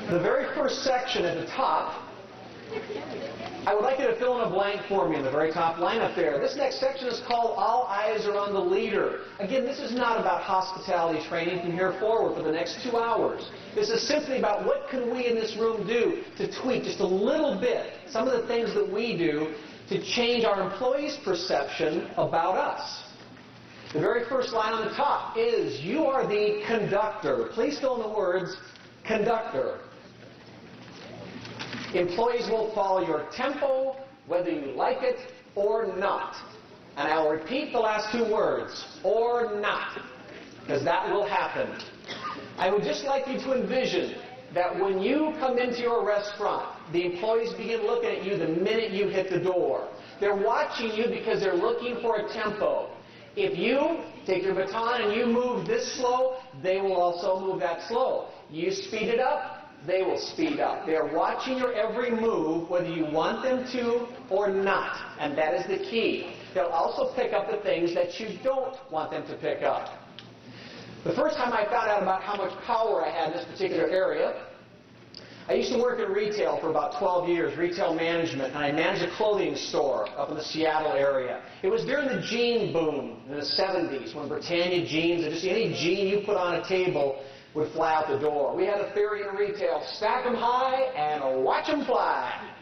The very first section at the top, I would like you to fill in a blank for me in the very top line up there. This next section is called All Eyes Are on the Leader. Again, this is not about hospitality training from here forward for the next 2 hours. This is simply about what can we in this room do to tweak just a little bit some of the things that we do to change our employees' perception about us. The very first line on the top is, you are the conductor. Please fill in the words, conductor. Employees will follow your tempo, whether you like it or not. And I'll repeat the last 2 words, or not, because that will happen. I would just like you to envision that when you come into your restaurant, the employees begin looking at you the minute you hit the door. They're watching you because they're looking for a tempo. If you take your baton and you move this slow, they will also move that slow. You speed it up, they will speed up. They're watching your every move, whether you want them to or not. And that is the key. They'll also pick up the things that you don't want them to pick up. The first time I found out about how much power I had in this particular area, I used to work in retail for about 12 years, retail management, and I managed a clothing store up in the Seattle area. It was during the jean boom in the 70s when Britannia jeans, and just any jean you put on a table would fly out the door. We had a theory in retail, stack them high and watch them fly.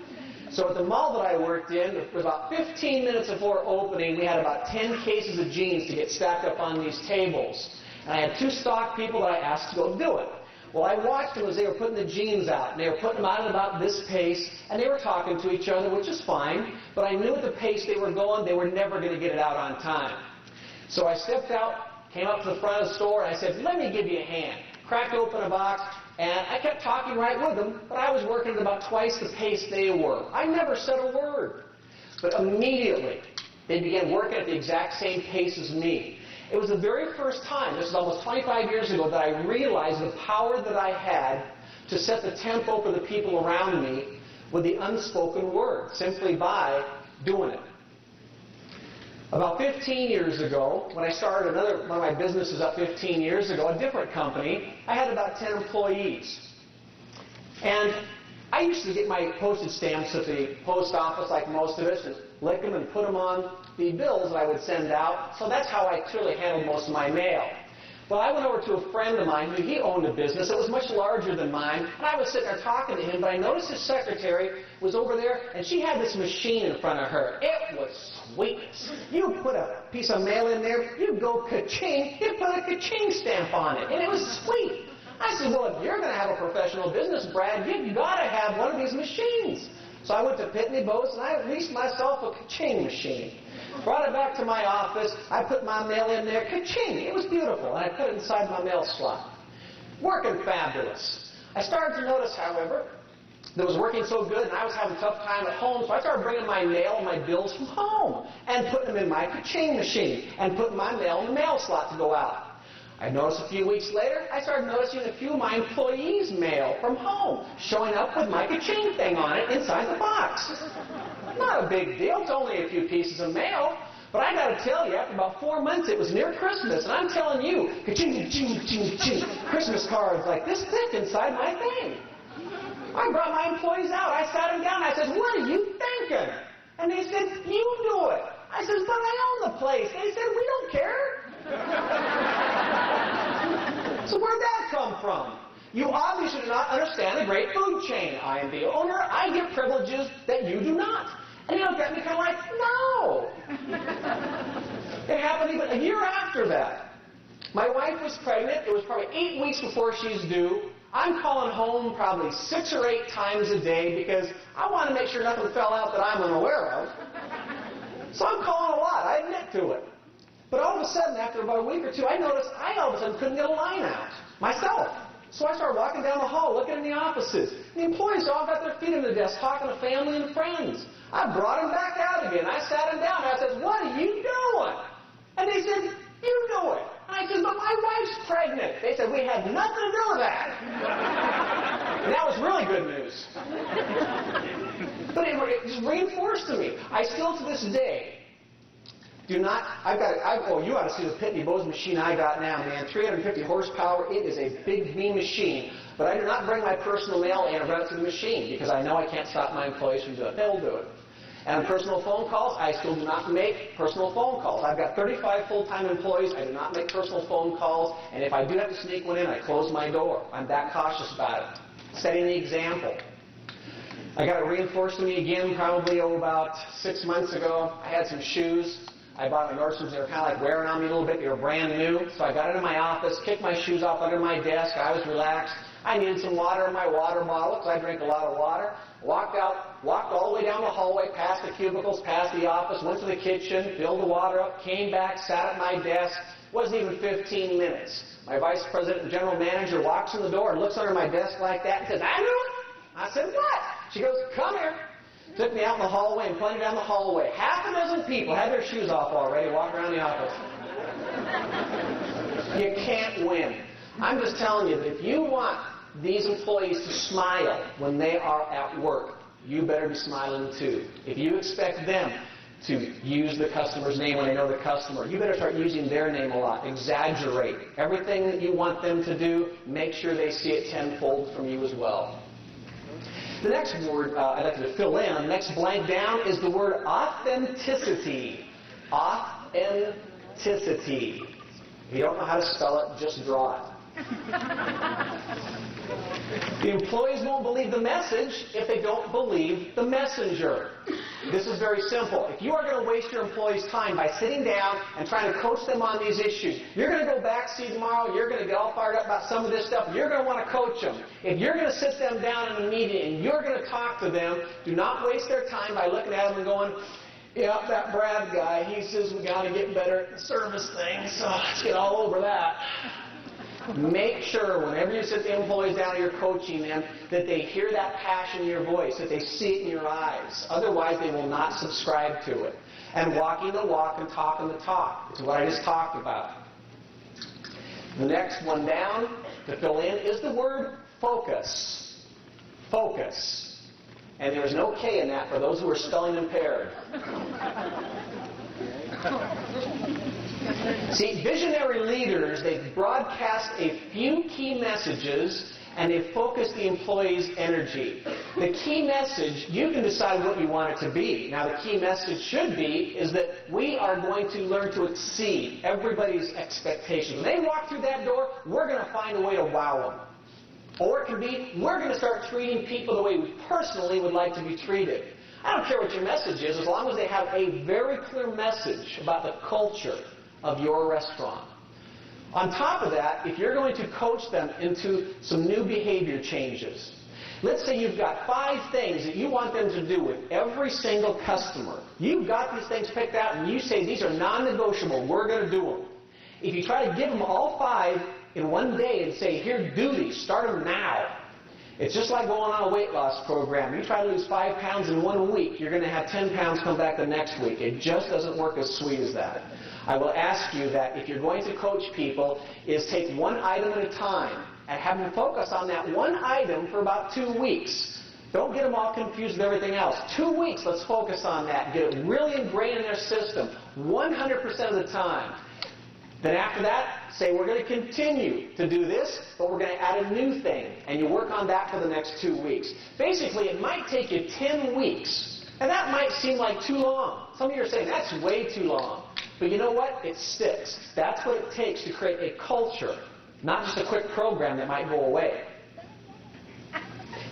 So at the mall that I worked in, it was about 15 minutes before opening, we had about 10 cases of jeans to get stacked up on these tables. And I had 2 stock people that I asked to go do it. Well, I watched them as they were putting the jeans out, and they were putting them out at about this pace, and they were talking to each other, which is fine, but I knew at the pace they were going, they were never going to get it out on time. So I stepped out, came up to the front of the store, and I said, let me give you a hand. Cracked open a box, and I kept talking right with them, but I was working at about twice the pace they were. I never said a word. But immediately, they began working at the exact same pace as me. It was the very first time, this is almost 25 years ago, that I realized the power that I had to set the tempo for the people around me with the unspoken word, simply by doing it. About 15 years ago, when I started one of my businesses up 15 years ago, a different company, I had about 10 employees. And I used to get my postage stamps at the post office like most of us and lick them and put them on the bills that I would send out. So that's how I truly handled most of my mail. Well, I went over to a friend of mine who he owned a business that was much larger than mine, and I was sitting there talking to him, but I noticed his secretary was over there, and she had this machine in front of her. It was sweetness. You put a piece of mail in there, you go ka-ching, you put a ka-ching stamp on it, and it was sweet. I said, well, if you're going to have a professional business, Brad, you've got to have one of these machines. So I went to Pitney Bowes, and I leased myself a ka-ching machine. Brought it back to my office. I put my mail in there. Ka-ching! It was beautiful. And I put it inside my mail slot. Working fabulous. I started to notice, however, that it was working so good, and I was having a tough time at home, so I started bringing my mail and my bills from home and putting them in my ka-ching machine and putting my mail in the mail slot to go out. I noticed a few weeks later, I started noticing a few of my employees' mail from home showing up with my ka-ching thing on it inside the box. Not a big deal. It's only a few pieces of mail. But I got to tell you, after about 4 months, it was near Christmas, and I'm telling you, ka-ching, ka-ching, ka-ching, ka-ching, Christmas cards like this thick inside my thing. I brought my employees out. I sat them down. I said, what are you thinking? And they said, you do it. I said, but I own the place. They said, we don't care. So where'd that come from? You obviously do not understand the great food chain. I am the owner. I get privileges that you do not. And you look at me kind of like, no. It happened even a year after that. My wife was pregnant. It was probably 8 weeks before she's due. I'm calling home probably 6 or 8 times a day because I want to make sure nothing fell out that I'm unaware of. So I'm calling a lot. I admit to it. But all of a sudden, after about a week or two, I noticed I all of a sudden couldn't get a line out myself. So I started walking down the hall, looking in the offices. The employees all got their feet in the desk, talking to family and friends. I brought them back out again. I sat them down. I said, what are you doing? And they said, you do it. And I said, but my wife's pregnant. They said, we had nothing to do with that. And that was really good news. But it just reinforced to me. I still, to this day, Do not, you ought to see the Pitney Bowes machine I got now, man. 350 horsepower. It is a big, mean machine. But I do not bring my personal mail and run it to the machine because I know I can't stop my employees from doing it. They'll do it. And on personal phone calls, I still do not make personal phone calls. I've got 35 full-time employees. I do not make personal phone calls. And if I do have to sneak one in, I close my door. I'm that cautious about it. Setting the example. I got it reinforced to me again probably about 6 months ago. I had some shoes. I bought them at Nordstrom's. They were kind of like wearing on me a little bit. They were brand new. So I got it in my office, kicked my shoes off under my desk. I was relaxed. I needed some water in my water bottle because I drink a lot of water. Walked all the way down the hallway, past the cubicles, past the office, went to the kitchen, filled the water up, came back, sat at my desk. Wasn't even 15 minutes. My vice president and general manager walks in the door and looks under my desk like that and says, Andrew? I said, what? She goes, come here. Took me out in the hallway and pointed down the hallway. Half a dozen people had their shoes off already, walking around the office. You can't win. I'm just telling you that if you want these employees to smile when they are at work, you better be smiling too. If you expect them to use the customer's name when they know the customer, you better start using their name a lot. Exaggerate. Everything that you want them to do, make sure they see it tenfold from you as well. The next word I'd like you to fill in, the next blank down, is the word authenticity. Authenticity. If you don't know how to spell it, just draw it. The employees won't believe the message if they don't believe the messenger. This is very simple. If you are going to waste your employees' time by sitting down and trying to coach them on these issues, you're going to go back, see tomorrow, you're going to get all fired up about some of this stuff, you're going to want to coach them. If you're going to sit them down in a meeting and you're going to talk to them, do not waste their time by looking at them and going, yeah, that Brad guy, he says we got to get better at the service thing, so let's get all over that. Make sure whenever you sit the employees down and you're coaching them that they hear that passion in your voice, that they see it in your eyes. Otherwise, they will not subscribe to it. And walking the walk and talking the talk is what I just talked about. The next one down to fill in is the word focus. Focus. And there's no K in that for those who are spelling impaired. See, visionary leaders, they broadcast a few key messages and they focus the employees' energy. The key message, you can decide what you want it to be. Now, the key message should be is that we are going to learn to exceed everybody's expectations. When they walk through that door, we're going to find a way to wow them. Or it can be, we're going to start treating people the way we personally would like to be treated. I don't care what your message is, as long as they have a very clear message about the culture of your restaurant. On top of that, if you're going to coach them into some new behavior changes, let's say you've got 5 things that you want them to do with every single customer. You've got these things picked out and you say these are non-negotiable, we're going to do them. If you try to give them all 5 in one day and say, here, do these, start them now. It's just like going on a weight loss program. You try to lose 5 pounds in 1 week, you're going to have 10 pounds come back the next week. It just doesn't work as sweet as that. I will ask you that if you're going to coach people, is take one item at a time and have them focus on that one item for about 2 weeks. Don't get them all confused with everything else. 2 weeks, let's focus on that. Get it really ingrained in their system 100% of the time. Then after that, say we're going to continue to do this, but we're going to add a new thing. And you work on that for the next 2 weeks. Basically, it might take you 10 weeks. And that might seem like too long. Some of you are saying, that's way too long. But you know what? It sticks. That's what it takes to create a culture, not just a quick program that might go away.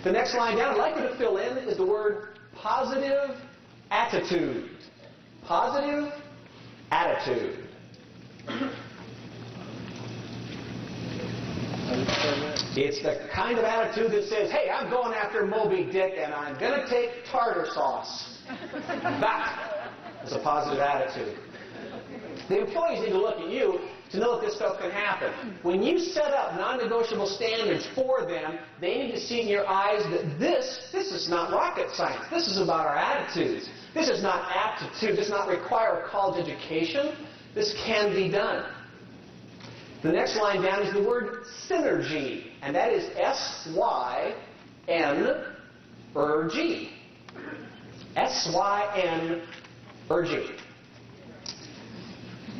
The next line down I'd like you to fill in is the word positive attitude. Positive attitude. It's the kind of attitude that says, hey, I'm going after Moby Dick and I'm going to take tartar sauce. That is a positive attitude. The employees need to look at you to know that this stuff can happen. When you set up non-negotiable standards for them, they need to see in your eyes that this is not rocket science. This is about our attitudes. This is not aptitude. This does not require a college education. This can be done. The next line down is the word synergy, and that is S-Y-N-E-R-G. S-Y-N-E-R-G.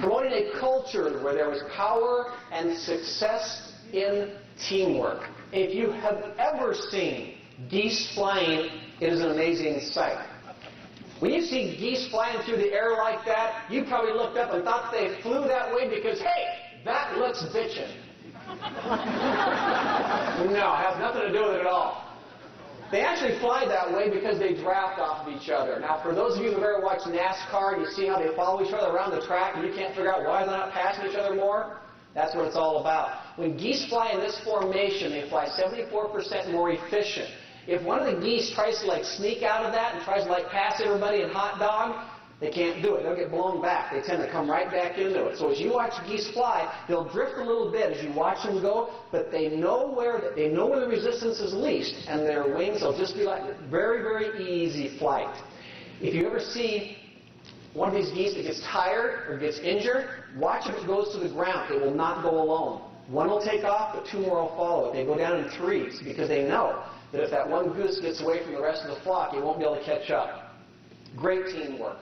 Promoting a culture where there was power and success in teamwork. If you have ever seen geese flying, it is an amazing sight. When you see geese flying through the air like that, you probably looked up and thought they flew that way because, hey, that looks bitchin'. No, it has nothing to do with it at all. They actually fly that way because they draft off of each other. Now, for those of you who have ever watched NASCAR, you see how they follow each other around the track and you can't figure out why they're not passing each other more? That's what it's all about. When geese fly in this formation, they fly 74% more efficient. If one of the geese tries to sneak out of that and tries to pass everybody and hot dog, they can't do it. They'll get blown back. They tend to come right back into it. So as you watch geese fly, they'll drift a little bit as you watch them go, but they know where the resistance is least, and their wings will just be like very, very easy flight. If you ever see one of these geese that gets tired or gets injured, watch if it goes to the ground. It will not go alone. One will take off, but two more will follow it. They go down in threes because they know that if that one goose gets away from the rest of the flock, it won't be able to catch up. Great teamwork.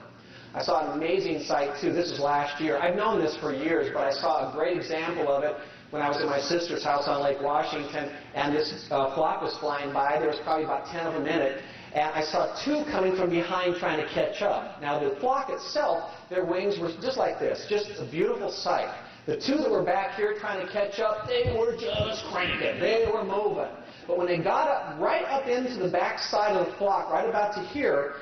I saw an amazing sight, too. This was last year. I've known this for years, but I saw a great example of it when I was at my sister's house on Lake Washington, and this flock was flying by. There was probably about 10 of them in it, and I saw two coming from behind trying to catch up. Now, the flock itself, their wings were just like this, just a beautiful sight. The two that were back here trying to catch up, they were just cranking. They were moving. But when they got up, right up into the back side of the flock, right about to here,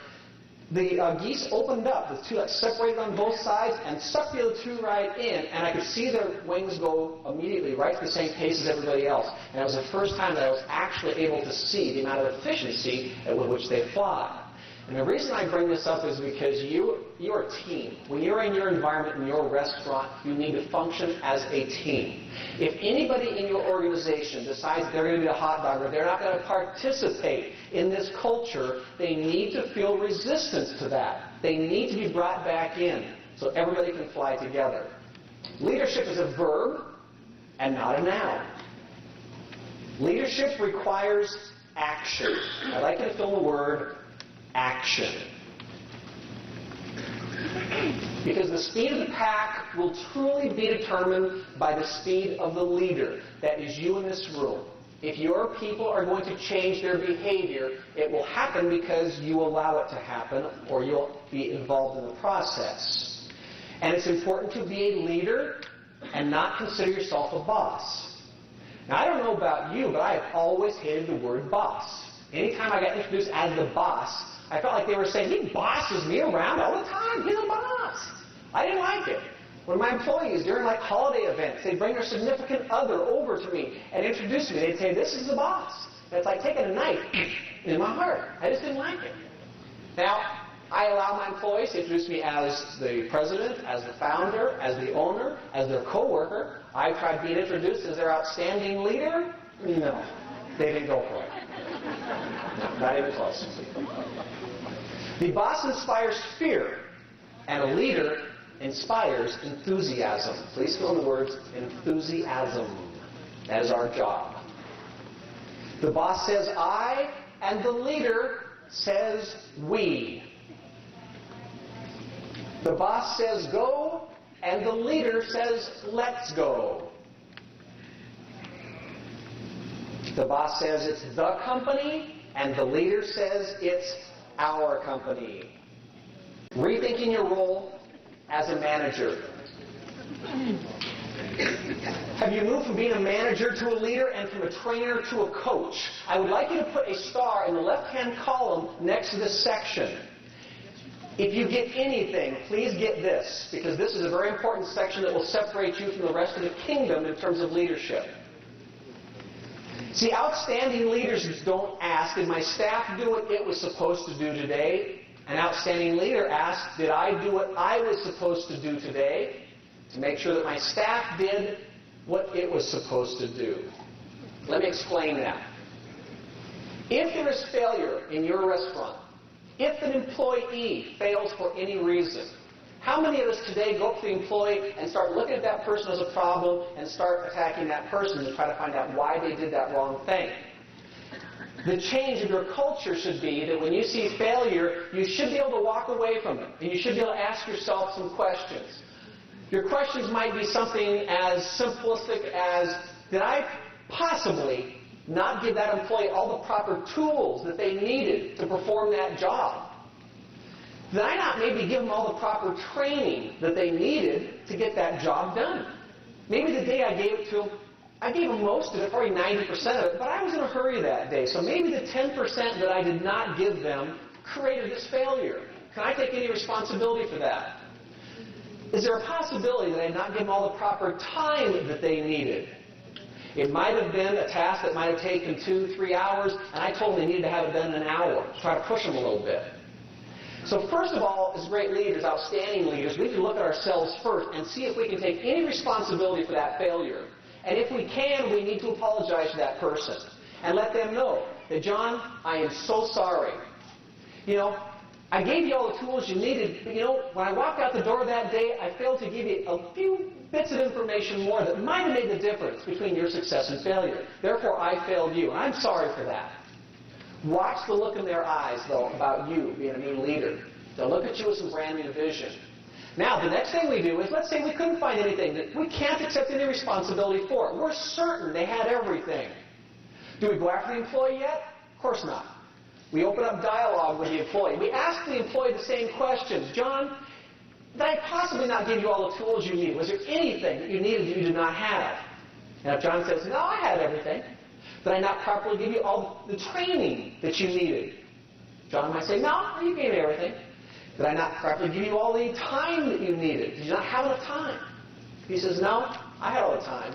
the geese opened up, the two separated on both sides, and sucked the other two right in, and I could see their wings go immediately right at the same pace as everybody else. And it was the first time that I was actually able to see the amount of efficiency with which they fly. And the reason I bring this up is because you're a team. When you're in your environment, in your restaurant, you need to function as a team. If anybody in your organization decides they're going to be a hot dog or they're not going to participate in this culture, they need to feel resistance to that. They need to be brought back in so everybody can fly together. Leadership is a verb and not a noun. Leadership requires action. I'd like you to fill the word action. Because the speed of the pack will truly be determined by the speed of the leader. That is you in this room. If your people are going to change their behavior, it will happen because you allow it to happen, or you'll be involved in the process. And it's important to be a leader and not consider yourself a boss. Now, I don't know about you, but I have always hated the word boss. Anytime I got introduced as the boss, I felt like they were saying, he bosses me around all the time. He's a boss. I didn't like it. When my employees, during holiday events, they'd bring their significant other over to me and introduce me. They'd say, this is the boss. And it's like taking a knife in my heart. I just didn't like it. Now, I allow my employees to introduce me as the president, as the founder, as the owner, as their co-worker. I tried being introduced as their outstanding leader. No, they didn't go for it. No, not even close. The boss inspires fear, and a leader inspires enthusiasm. Please fill in the words enthusiasm. That is our job. The boss says I, and the leader says we. The boss says go, and the leader says let's go. The boss says it's the company, and the leader says it's our company. Rethinking your role as a manager. Have you moved from being a manager to a leader and from a trainer to a coach? I would like you to put a star in the left-hand column next to this section. If you get anything, please get this, because this is a very important section that will separate you from the rest of the kingdom in terms of leadership. See, outstanding leaders don't ask, did my staff do what it was supposed to do today? An outstanding leader asks, did I do what I was supposed to do today to make sure that my staff did what it was supposed to do? Let me explain that. If there is failure in your restaurant, if an employee fails for any reason, how many of us today go up to the employee and start looking at that person as a problem and start attacking that person to try to find out why they did that wrong thing? The change in your culture should be that when you see failure, you should be able to walk away from it. And you should be able to ask yourself some questions. Your questions might be something as simplistic as, did I possibly not give that employee all the proper tools that they needed to perform that job? Did I not maybe give them all the proper training that they needed to get that job done? Maybe the day I gave it to them, I gave them most of it, probably 90% of it, but I was in a hurry that day. So maybe the 10% that I did not give them created this failure. Can I take any responsibility for that? Is there a possibility that I did not give them all the proper time that they needed? It might have been a task that might have taken 2-3 hours, and I told them they needed to have it done in an hour. Try to push them a little bit. So first of all, as great leaders, outstanding leaders, we can look at ourselves first and see if we can take any responsibility for that failure. And if we can, we need to apologize to that person and let them know that, John, I am so sorry. You know, I gave you all the tools you needed, but you know, when I walked out the door that day, I failed to give you a few bits of information more that might have made the difference between your success and failure. Therefore, I failed you, and I'm sorry for that. Watch the look in their eyes, though, about you being a new leader. They'll look at you with some brand new vision. Now, the next thing we do is, let's say we couldn't find anything that we can't accept any responsibility for. We're certain they had everything. Do we go after the employee yet? Of course not. We open up dialogue with the employee. We ask the employee the same questions. John, did I possibly not give you all the tools you need? Was there anything that you needed that you did not have? And if John says, no, I had everything, did I not properly give you all the training that you needed? John might say, no, you gave me everything. Did I not properly give you all the time that you needed? Did you not have enough time? He says, no, I had all the time.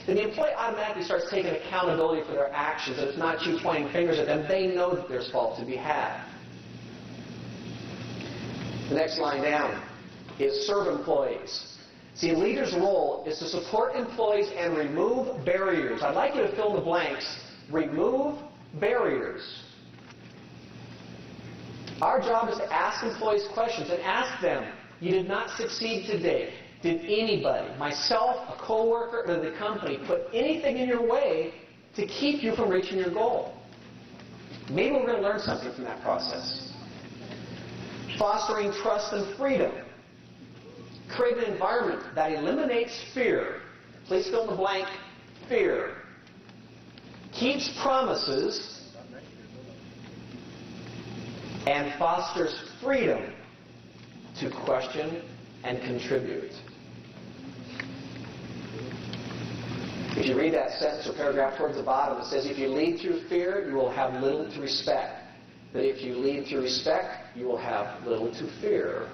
Then the employee automatically starts taking accountability for their actions, and it's not you pointing fingers at them. They know that there's fault to be had. The next line down is serve employees. See, a leader's role is to support employees and remove barriers. I'd like you to fill in the blanks. Remove barriers. Our job is to ask employees questions and ask them, you did not succeed today. Did anybody, myself, a coworker, or the company, put anything in your way to keep you from reaching your goal? Maybe we're going to learn something from that process. Fostering trust and freedom. Create an environment that eliminates fear. Please fill in the blank, fear. Keeps promises and fosters freedom to question and contribute. If you read that sentence or paragraph towards the bottom, it says, if you lead through fear, you will have little to respect. But if you lead through respect, you will have little to fear.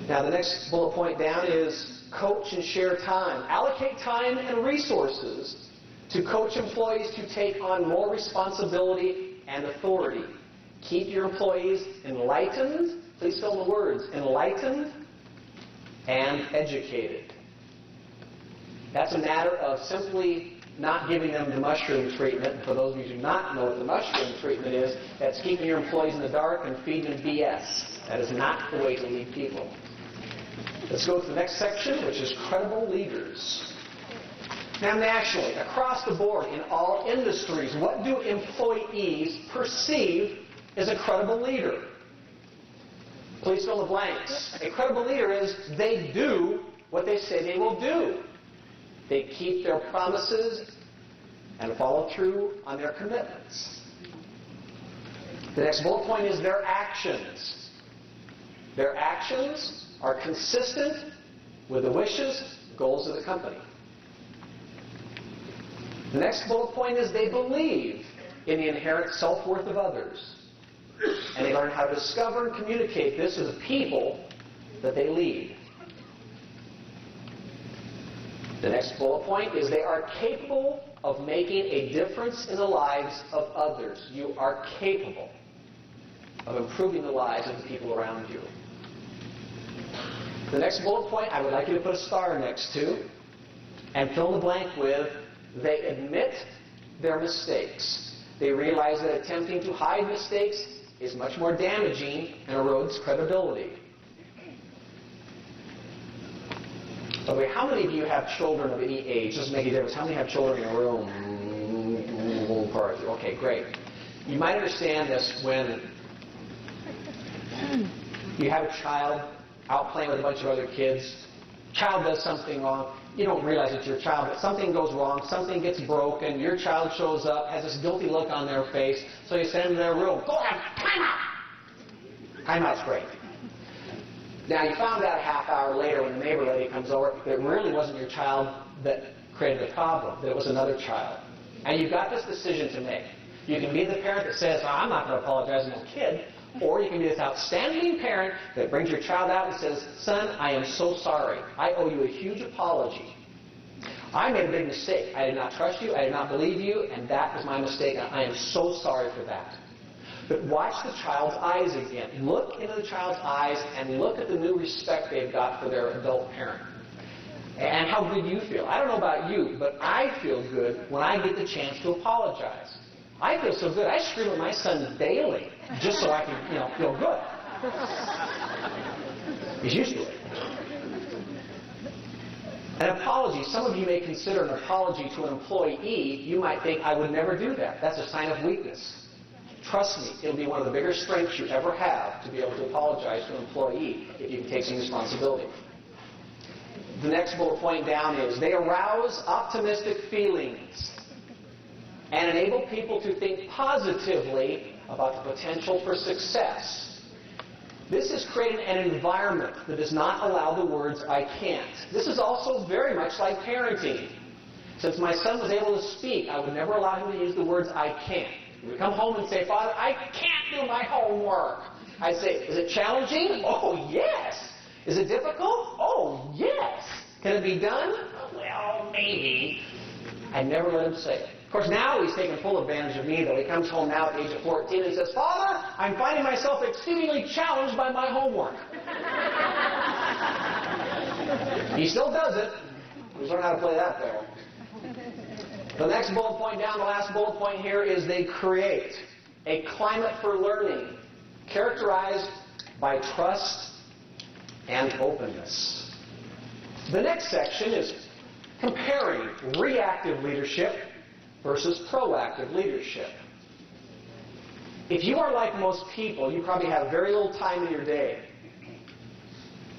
Now, the next bullet point down is coach and share time. Allocate time and resources to coach employees to take on more responsibility and authority. Keep your employees enlightened. Please fill in the words, enlightened and educated. That's a matter of simply not giving them the mushroom treatment. For those of you who do not know what the mushroom treatment is, that's keeping your employees in the dark and feeding them BS. That is not the way to lead people. Let's go to the next section, which is credible leaders. Now, nationally, across the board, in all industries, what do employees perceive as a credible leader? Please fill the blanks. A credible leader is they do what they say they will do. They keep their promises and follow through on their commitments. The next bullet point is their actions. Their actions are consistent with the wishes, goals of the company. The next bullet point is they believe in the inherent self-worth of others. And they learn how to discover and communicate this to the people that they lead. The next bullet point is they are capable of making a difference in the lives of others. You are capable of improving the lives of the people around you. The next bullet point I would like you to put a star next to and fill in the blank with, they admit their mistakes. They realize that attempting to hide mistakes is much more damaging and erodes credibility. By the way, how many of you have children of any age? Doesn't make a difference. How many have children in a room? Okay, great. You might understand this when you have a child out playing with a bunch of other kids. Child does something wrong. You don't realize it's your child, but something goes wrong, something gets broken, your child shows up, has this guilty look on their face, so you send them to their room. Go have timeout! Timeout's great. Now, you found out a half hour later when the neighbor lady comes over that it really wasn't your child that created the problem, that it was another child. And you've got this decision to make. You can be the parent that says, I'm not going to apologize to my kid, or you can be this outstanding parent that brings your child out and says, son, I am so sorry. I owe you a huge apology. I made a big mistake. I did not trust you. I did not believe you, and that was my mistake. I am so sorry for that. But watch the child's eyes again. Look into the child's eyes and look at the new respect they've got for their adult parent. And how good you feel. I don't know about you, but I feel good when I get the chance to apologize. I feel so good. I scream at my son daily just so I can, feel good. He's used to it. An apology, some of you may consider an apology to an employee. You might think, I would never do that. That's a sign of weakness. Trust me, it'll be one of the bigger strengths you ever have to be able to apologize to an employee if you can take some responsibility. The next bullet point down is, they arouse optimistic feelings and enable people to think positively about the potential for success. This is creating an environment that does not allow the words, I can't. This is also very much like parenting. Since my son was able to speak, I would never allow him to use the words, I can't. He would come home and say, Father, I can't do my homework. I'd say, is it challenging? Oh, yes. Is it difficult? Oh, yes. Can it be done? Well, maybe. I never let him say it. Of course, now he's taken full advantage of me, though. He comes home now at the age of 14 and says, Father, I'm finding myself exceedingly challenged by my homework. He still does it. He's learned how to play that though. The next bullet point down, the last bullet point here, is they create a climate for learning characterized by trust and openness. The next section is comparing reactive leadership versus proactive leadership. If you are like most people, you probably have very little time in your day.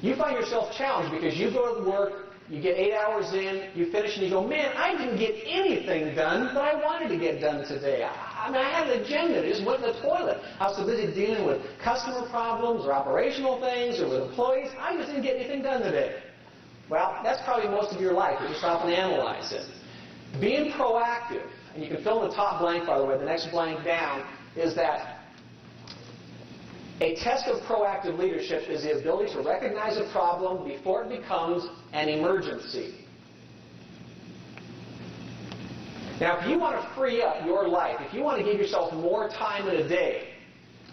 You find yourself challenged because you go to work, you get 8 hours in, you finish, and you go, man, I didn't get anything done that I wanted to get done today. I had an agenda. It just went in the toilet. I was so busy dealing with customer problems or operational things or with employees, I just didn't get anything done today. Well, that's probably most of your life if you stop and analyze it. Being proactive, and you can fill in the top blank, by the way, the next blank down, is that a test of proactive leadership is the ability to recognize a problem before it becomes an emergency. Now, if you want to free up your life, if you want to give yourself more time in a day,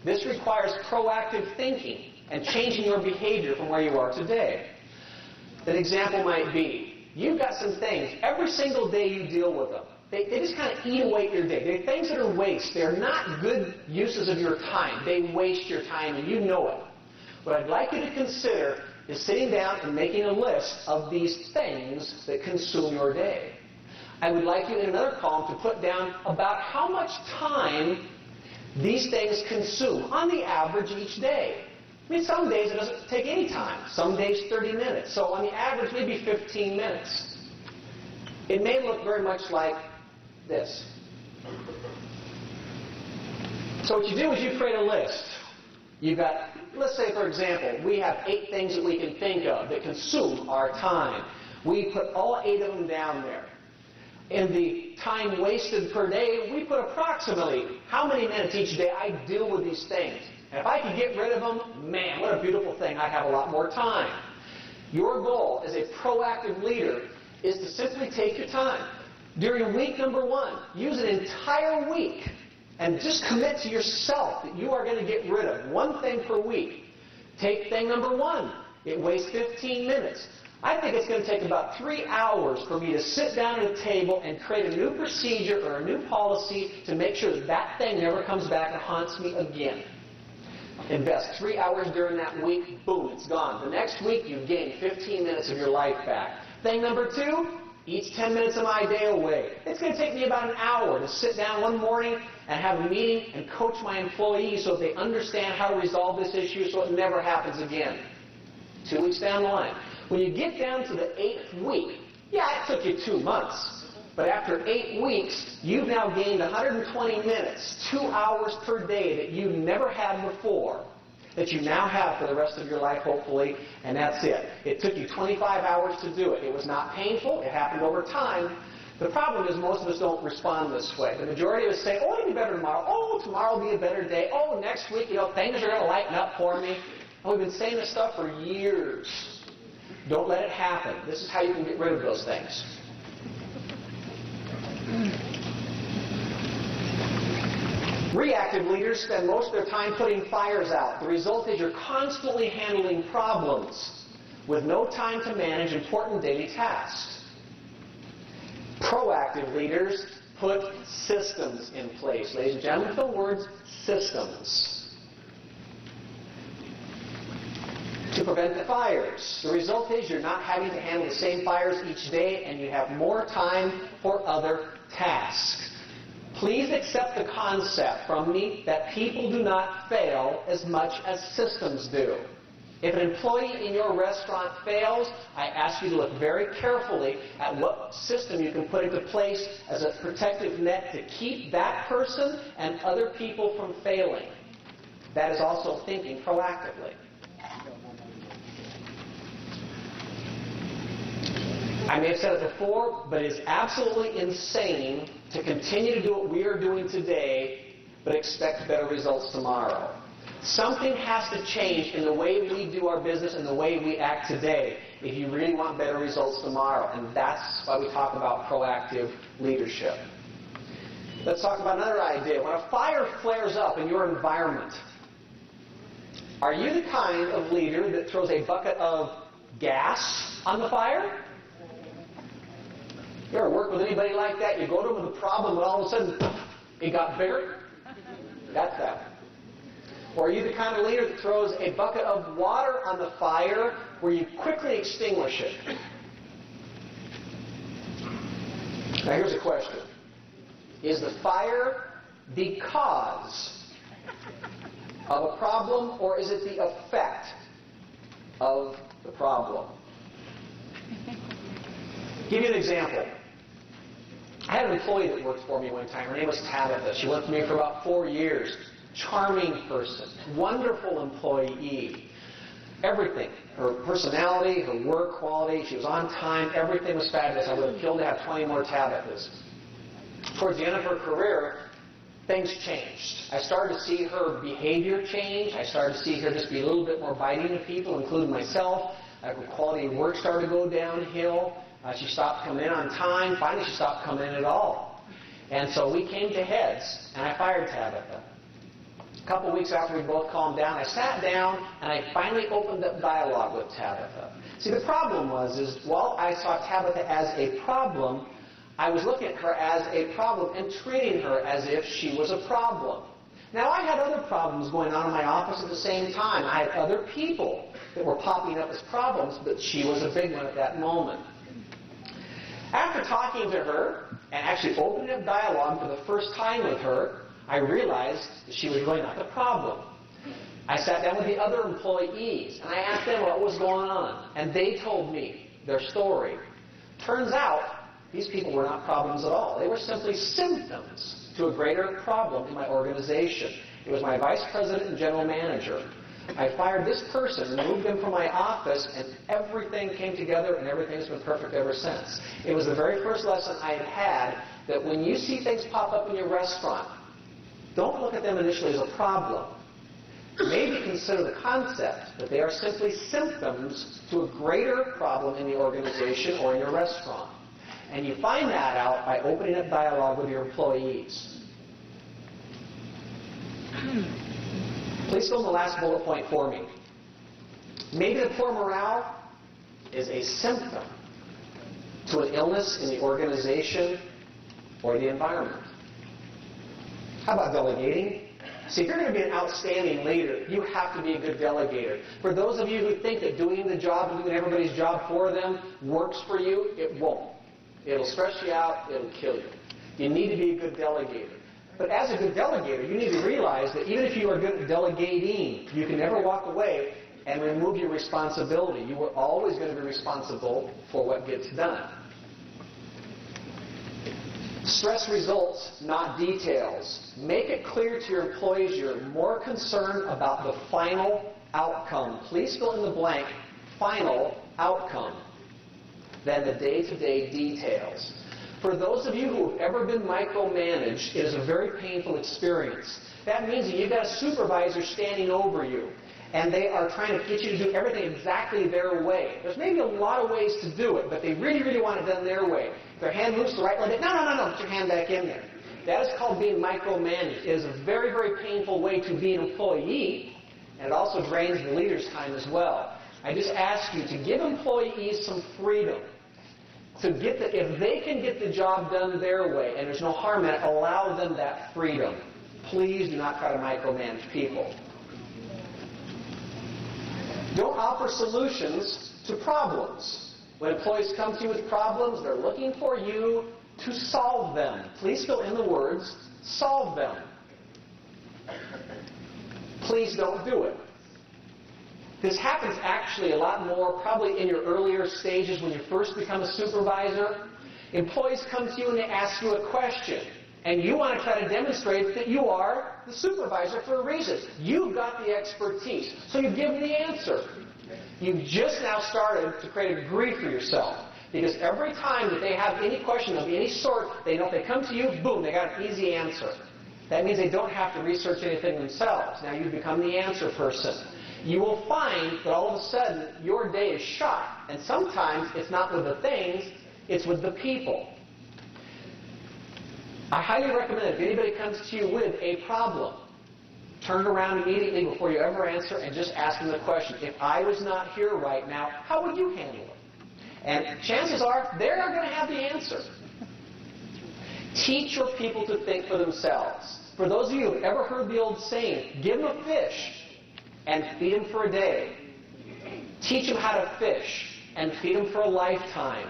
this requires proactive thinking and changing your behavior from where you are today. An example might be, you've got some things, every single day you deal with them. They just kind of eat away at your day. They're things that are waste. They're not good uses of your time. They waste your time, and you know it. What I'd like you to consider is sitting down and making a list of these things that consume your day. I would like you in another column to put down about how much time these things consume on the average each day. I mean, some days it doesn't take any time. Some days 30 minutes. So on the average, maybe 15 minutes. It may look very much like this. So what you do is you create a list. You've got, let's say for example, we have 8 things that we can think of that consume our time. We put all 8 of them down there. In the time wasted per day, we put approximately how many minutes each day I deal with these things. And if I could get rid of them, man, what a beautiful thing. I'd have a lot more time. Your goal as a proactive leader is to simply take your time. During week number 1, use an entire week and just commit to yourself that you are going to get rid of one thing per week. Take thing number 1. It wastes 15 minutes. I think it's going to take about 3 hours for me to sit down at a table and create a new procedure or a new policy to make sure that that thing never comes back and haunts me again. Invest 3 hours during that week, boom, it's gone. The next week, you've gained 15 minutes of your life back. Thing number 2, eats 10 minutes of my day away. It's going to take me about an hour to sit down one morning and have a meeting and coach my employees so that they understand how to resolve this issue so it never happens again. 2 weeks down the line. When you get down to the 8th week, yeah, it took you 2 months. But after 8 weeks, you've now gained 120 minutes, 2 hours per day that you never had before, that you now have for the rest of your life, hopefully, and that's it. It took you 25 hours to do it. It was not painful. It happened over time. The problem is most of us don't respond this way. The majority of us say, oh, it'll be better tomorrow. Oh, tomorrow will be a better day. Oh, next week, things are going to lighten up for me. And we've been saying this stuff for years. Don't let it happen. This is how you can get rid of those things. Reactive leaders spend most of their time putting fires out. The result is you're constantly handling problems with no time to manage important daily tasks. Proactive leaders put systems in place. Ladies and gentlemen, the words systems. To prevent the fires. The result is you're not having to handle the same fires each day and you have more time for other tasks. Please accept the concept from me that people do not fail as much as systems do. If an employee in your restaurant fails, I ask you to look very carefully at what system you can put into place as a protective net to keep that person and other people from failing. That is also thinking proactively. I may have said it before, but it is absolutely insane to continue to do what we are doing today, but expect better results tomorrow. Something has to change in the way we do our business and the way we act today if you really want better results tomorrow. And that's why we talk about proactive leadership. Let's talk about another idea. When a fire flares up in your environment, are you the kind of leader that throws a bucket of gas on the fire? You ever work with anybody like that? You go to them with a problem and all of a sudden it got bigger? That's that. Or are you the kind of leader that throws a bucket of water on the fire where you quickly extinguish it? Now here's a question. Is the fire the cause of a problem or is it the effect of the problem? Give you an example. I had an employee that worked for me one time. Her name was Tabitha. She worked for me for about 4 years. Charming person. Wonderful employee. Everything. Her personality, her work quality, she was on time. Everything was fabulous. I would have killed to have 20 more Tabithas. Towards the end of her career, things changed. I started to see her behavior change. I started to see her just be a little bit more biting to people, including myself. Her quality of work started to go downhill. She stopped coming in on time. Finally, she stopped coming in at all. And so we came to heads, and I fired Tabitha. A couple of weeks after we both calmed down, I sat down, and I finally opened up dialogue with Tabitha. See, the problem was, while I saw Tabitha as a problem, I was looking at her as a problem and treating her as if she was a problem. Now, I had other problems going on in my office at the same time. I had other people that were popping up as problems, but she was a big one at that moment. After talking to her and actually opening up dialogue for the first time with her, I realized that she was really not the problem. I sat down with the other employees and I asked them what was going on. And they told me their story. Turns out, these people were not problems at all. They were simply symptoms to a greater problem in my organization. It was my vice president and general manager. I fired this person, removed him from my office, and everything came together and everything's been perfect ever since. It was the very first lesson I had had that when you see things pop up in your restaurant, don't look at them initially as a problem. Maybe consider the concept that they are simply symptoms to a greater problem in the organization or in your restaurant. And you find that out by opening up dialogue with your employees. Please fill in the last bullet point for me. Maybe the poor morale is a symptom to an illness in the organization or the environment. How about delegating? See, if you're going to be an outstanding leader, you have to be a good delegator. For those of you who think that doing the job, doing everybody's job for them works for you, it won't. It'll stress you out. It'll kill you. You need to be a good delegator. But as a good delegator, you need to realize that even if you are good at delegating, you can never walk away and remove your responsibility. You are always going to be responsible for what gets done. Stress results, not details. Make it clear to your employees you're more concerned about the final outcome. Please fill in the blank, final outcome, than the day-to-day details. For those of you who have ever been micromanaged, it is a very painful experience. That means that you've got a supervisor standing over you, and they are trying to get you to do everything exactly their way. There's maybe a lot of ways to do it, but they really, really want it done their way. If their hand moves to the right, no, put your hand back in there. That is called being micromanaged. It is a very, very painful way to be an employee, and it also drains the leader's time as well. I just ask you to give employees some freedom. If they can get the job done their way, and there's no harm in it, allow them that freedom. Please do not try to micromanage people. Don't offer solutions to problems. When employees come to you with problems, they're looking for you to solve them. Please fill in the words, solve them. Please don't do it. This happens actually a lot more probably in your earlier stages when you first become a supervisor. Employees come to you and they ask you a question, and you want to try to demonstrate that you are the supervisor for a reason. You've got the expertise, so you give them the answer. You've just now started to create a degree for yourself, because every time that they have any question of any sort, they know if they come to you, boom, they got an easy answer. That means they don't have to research anything themselves. Now you've become the answer person. You will find that all of a sudden your day is shot. And sometimes it's not with the things, it's with the people. I highly recommend if anybody comes to you with a problem, turn around immediately before you ever answer and just ask them the question. If I was not here right now, how would you handle it? And chances are they're going to have the answer. Teach your people to think for themselves. For those of you who have ever heard the old saying, give them a fish and feed them for a day. Teach them how to fish and feed them for a lifetime.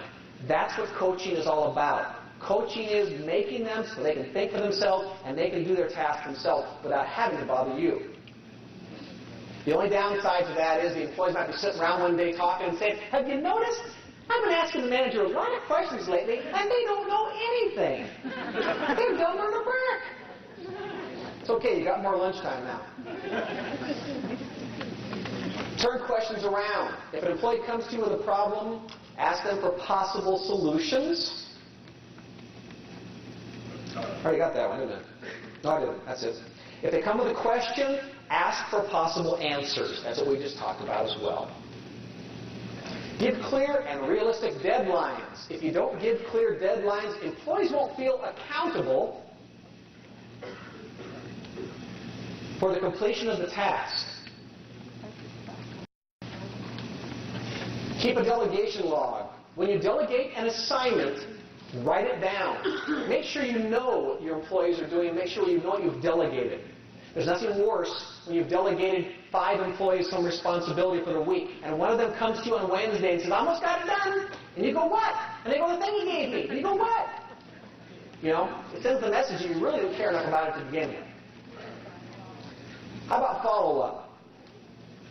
That's what coaching is all about. Coaching is making them so they can think for themselves and they can do their task themselves without having to bother you. The only downside to that is the employees might be sitting around one day talking and saying, have you noticed? I've been asking the manager a lot of questions lately and they don't know anything. They're dumber than a brick. It's okay, you got more lunchtime now. Turn questions around. If an employee comes to you with a problem, ask them for possible solutions. I already got that one, didn't I? No, I didn't. That's it. If they come with a question, ask for possible answers. That's what we just talked about as well. Give clear and realistic deadlines. If you don't give clear deadlines, employees won't feel accountable for the completion of the task. Keep a delegation log. When you delegate an assignment, write it down. Make sure you know what your employees are doing. Make sure you know what you've delegated. There's nothing worse when you've delegated 5 employees some responsibility for the week, and one of them comes to you on Wednesday and says, I almost got it done. And you go, what? And they go, the thing you gave me. And you go, what? You know, it sends the message you really don't care enough about it to begin with. How about follow-up?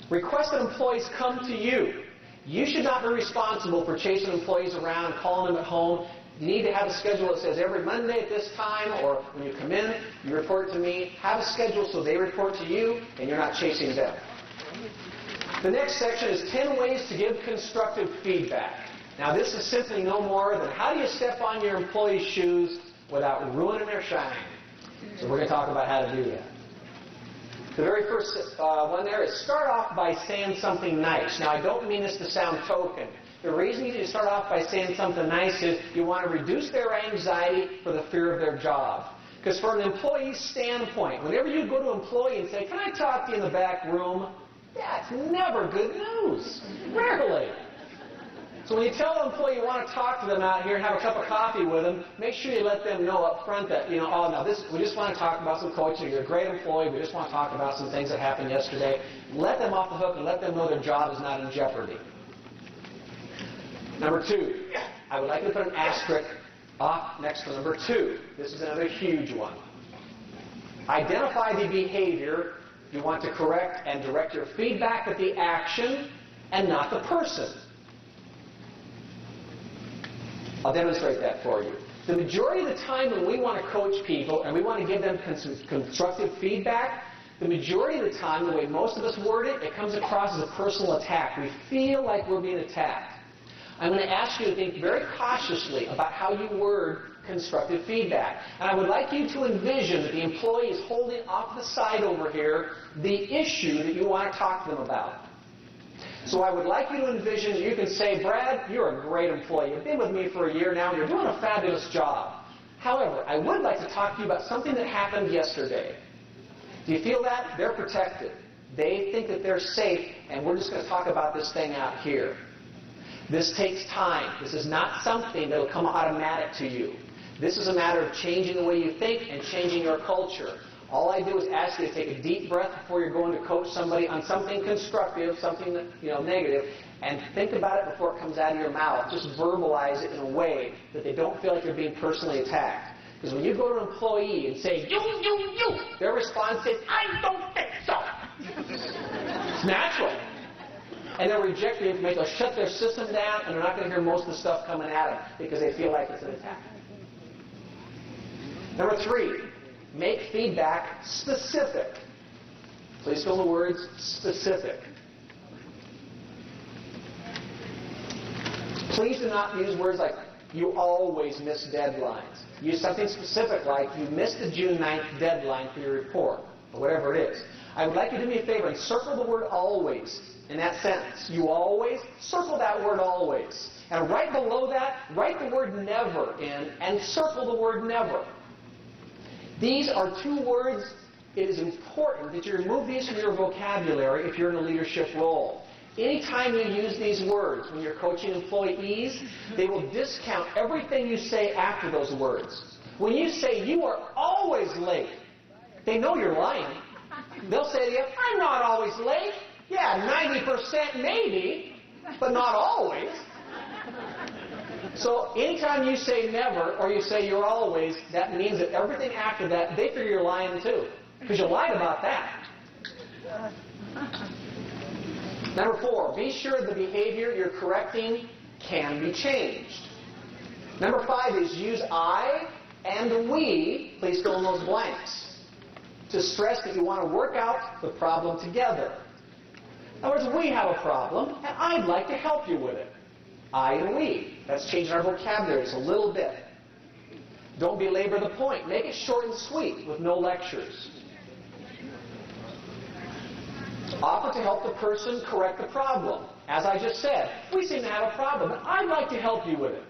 Request that employees come to you. You should not be responsible for chasing employees around, calling them at home. You need to have a schedule that says every Monday at this time, or when you come in, you report to me. Have a schedule so they report to you, and you're not chasing them. The next section is 10 ways to give constructive feedback. Now, this is simply no more than how do you step on your employees' shoes without ruining their shine. So we're going to talk about how to do that. The very first one there is start off by saying something nice. Now, I don't mean this to sound token. The reason you start off by saying something nice is you want to reduce their anxiety for the fear of their job. Because from an employee's standpoint, whenever you go to an employee and say, can I talk to you in the back room? That's never good news. Rarely. So when you tell an employee you want to talk to them out here and have a cup of coffee with them, make sure you let them know up front that, we just want to talk about some coaching. You're a great employee. We just want to talk about some things that happened yesterday. Let them off the hook and let them know their job is not in jeopardy. Number 2, I would like to put an asterisk off next to number 2. This is another huge one. Identify the behavior You want to correct and direct your feedback at the action and not the person. I'll demonstrate that for you. The majority of the time when we want to coach people and we want to give them constructive feedback, the majority of the time, the way most of us word it, it comes across as a personal attack. We feel like we're being attacked. I'm going to ask you to think very cautiously about how you word constructive feedback. And I would like you to envision that the employee is holding off the side over here the issue that you want to talk to them about. So I would like you to envision that you can say, Brad, you're a great employee. You've been with me for a year now. You're doing a fabulous job. However, I would like to talk to you about something that happened yesterday. Do you feel that? They're protected. They think that they're safe, and we're just going to talk about this thing out here. This takes time. This is not something that will come automatic to you. This is a matter of changing the way you think and changing your culture. All I do is ask you to take a deep breath before you're going to coach somebody on something constructive, something negative, and think about it before it comes out of your mouth. Just verbalize it in a way that they don't feel like they're being personally attacked. Because when you go to an employee and say, you, their response is, I don't think so. It's natural. And they'll reject the information. They'll shut their system down, and they're not going to hear most of the stuff coming at them because they feel like it's an attack. Number 3, make feedback specific. Please fill the words specific. Please do not use words like, you always miss deadlines. Use something specific like, you missed the June 9th deadline for your report, or whatever it is. I would like you to do me a favor and circle the word always in that sentence. You always, circle that word always. And right below that, write the word never in and circle the word never. These are 2 words. It is important that you remove these from your vocabulary if you're in a leadership role. Anytime you use these words when you're coaching employees, they will discount everything you say after those words. When you say, you are always late, they know you're lying. They'll say to you, I'm not always late. Yeah, 90% maybe, but not always. So anytime you say never or you say you're always, that means that everything after that, they figure you're lying too. Because you lied about that. Number 4, be sure the behavior you're correcting can be changed. Number 5 is use I and we, please fill in those blanks, to stress that you want to work out the problem together. In other words, we have a problem, and I'd like to help you with it. I and we. That's changing our vocabulary just a little bit. Don't belabor the point. Make it short and sweet with no lectures. Offer to help the person correct the problem. As I just said, we seem to have a problem, and I'd like to help you with it.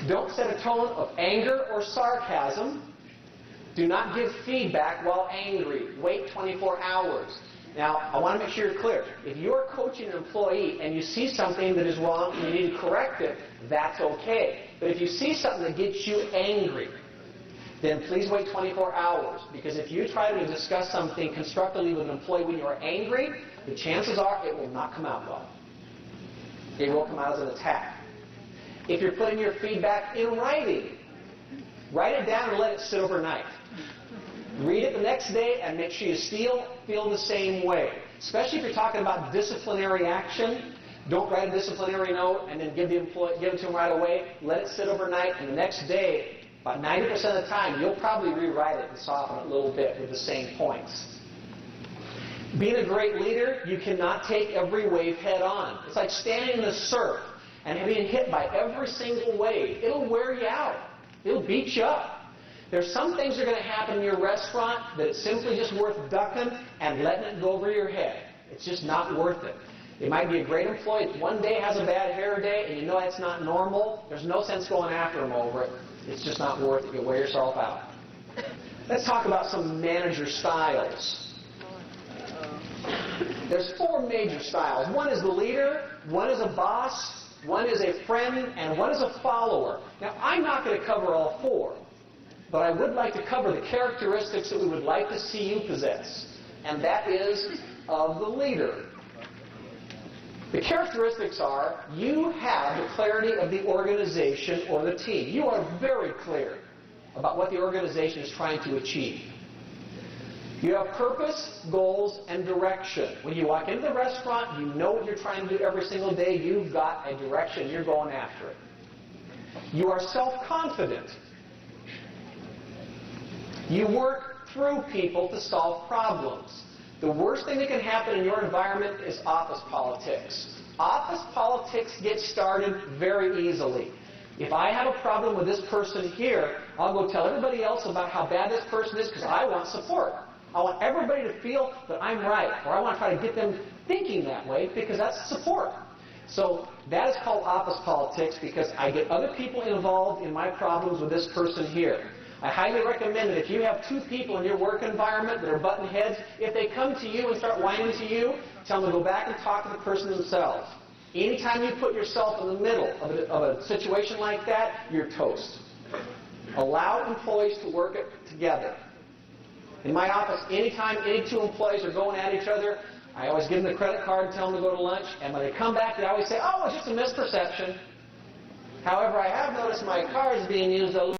Don't set a tone of anger or sarcasm. Do not give feedback while angry. Wait 24 hours. Now, I want to make sure you're clear. If you're coaching an employee and you see something that is wrong and you need to correct it, that's okay. But if you see something that gets you angry, then please wait 24 hours. Because if you try to discuss something constructively with an employee when you're angry, the chances are it will not come out well. It will come out as an attack. If you're putting your feedback in writing, write it down and let it sit overnight. Read it the next day and make sure you still feel the same way. Especially if you're talking about disciplinary action. Don't write a disciplinary note and then give it to them right away. Let it sit overnight, and the next day, about 90% of the time, you'll probably rewrite it and soften it a little bit with the same points. Being a great leader, you cannot take every wave head on. It's like standing in the surf and being hit by every single wave. It'll wear you out. It'll beat you up. There's some things that are going to happen in your restaurant that it's simply just worth ducking and letting it go over your head. It's just not worth it. It might be a great employee. If one day has a bad hair day and you know that's not normal, there's no sense going after them over it. It's just not worth it. You'll wear yourself out. Let's talk about some manager styles. There's 4 major styles. One is the leader, one is a boss, one is a friend, and one is a follower. Now, I'm not going to cover all 4. But I would like to cover the characteristics that we would like to see you possess. And that is of the leader. The characteristics are, you have the clarity of the organization or the team. You are very clear about what the organization is trying to achieve. You have purpose, goals, and direction. When you walk into the restaurant, you know what you're trying to do every single day. You've got a direction. You're going after it. You are self-confident. You work through people to solve problems. The worst thing that can happen in your environment is office politics. Office politics get started very easily. If I have a problem with this person here, I'll go tell everybody else about how bad this person is because I want support. I want everybody to feel that I'm right, or I want to try to get them thinking that way because that's support. So that is called office politics because I get other people involved in my problems with this person here. I highly recommend that if you have two people in your work environment that are butting heads, if they come to you and start whining to you, tell them to go back and talk to the person themselves. Anytime you put yourself in the middle of a situation like that, you're toast. Allow employees to work it together. In my office, anytime any two employees are going at each other, I always give them the credit card and tell them to go to lunch. And when they come back, they always say, oh, it's just a misperception. However, I have noticed my card is being used a